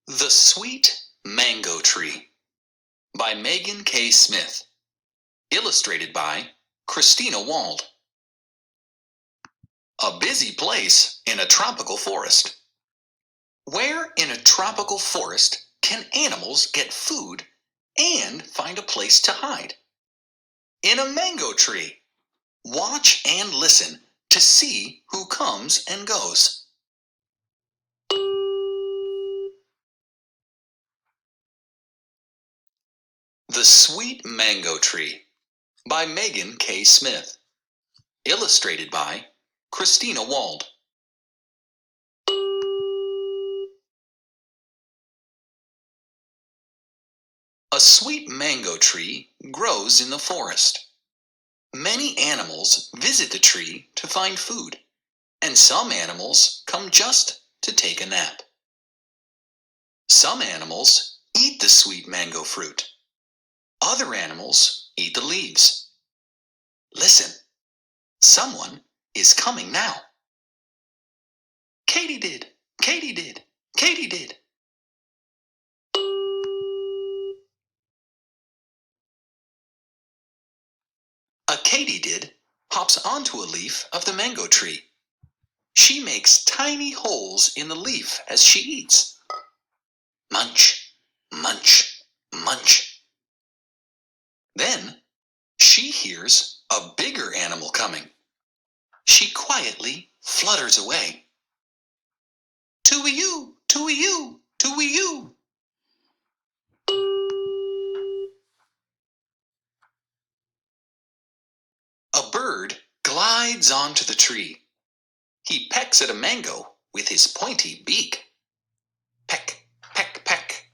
The Sweet Mango Tree by Megan K. Smith. Illustrated by Christina Wald. A busy place in a tropical forest. Where in a tropical forest can animals get food and find a place to hide? In a mango tree. Watch and listen to see who comes and goes. The Sweet Mango Tree by Megan K. Smith. Illustrated by Christina Wald. A sweet mango tree grows in the forest. Many animals visit the tree to find food, and some animals come just to take a nap. Some animals eat the sweet mango fruit. Other animals eat the leaves. Listen, someone is coming now. Katydid, katydid, katydid. A katydid hops onto a leaf of the mango tree. She makes tiny holes in the leaf as she eats. Munch, munch, munch. Then she hears a bigger animal coming. She quietly flutters away. Too-wee-you, too-wee-you, too-wee-you. A bird glides onto the tree. He pecks at a mango with his pointy beak. Peck, peck, peck.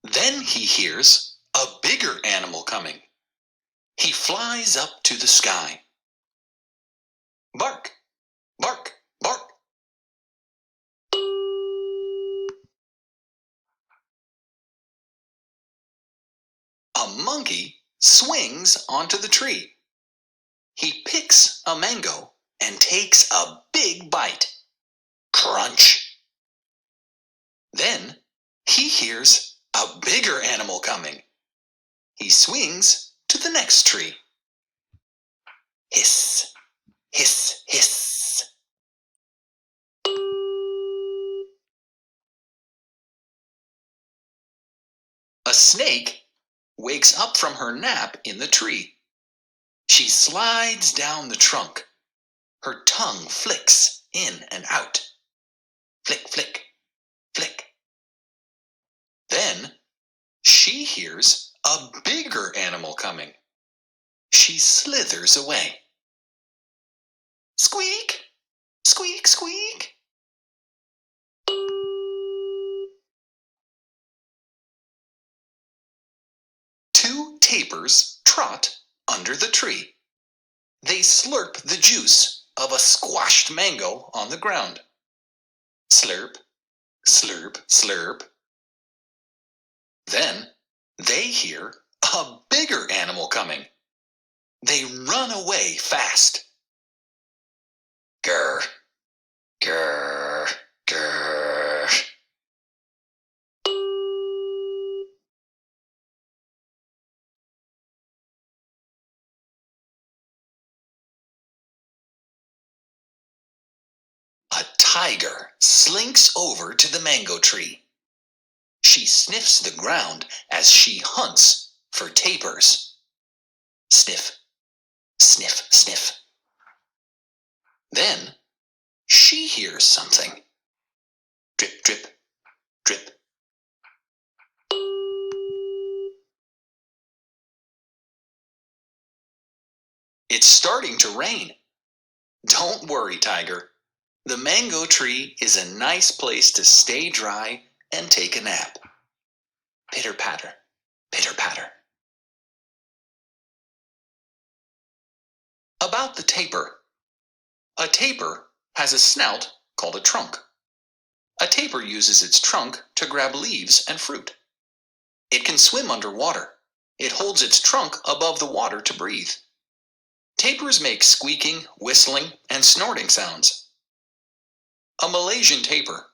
Then he hears a bigger animal coming. He flies up to the sky. Bark, bark, bark. A monkey swings onto the tree. He picks a mango and takes a big bite. Crunch! Then he hears a bigger animal coming. He swings to the next tree. Hiss, hiss, hiss. A snake wakes up from her nap in the tree. She slides down the trunk. Her tongue flicks in and out. Flick, flick, flick. Then she hears a bigger animal coming. She slithers away. Squeak, squeak, squeak. Two tapirs trot under the tree. They slurp the juice of a squashed mango on the ground. Slurp, slurp, slurp. Then they hear a bigger animal coming. They run away fast. Grr, grr, grr. A tiger slinks over to the mango tree. She sniffs the ground as she hunts for tapirs. Sniff, sniff, sniff. Then she hears something. Drip, drip, drip. It's starting to rain. Don't worry, tiger. The mango tree is a nice place to stay dry and take a nap. Pitter patter, pitter patter. About the tapir. A tapir has a snout called a trunk. A tapir uses its trunk to grab leaves and fruit. It can swim underwater. It holds its trunk above the water to breathe. Tapirs make squeaking, whistling, and snorting sounds. A Malaysian tapir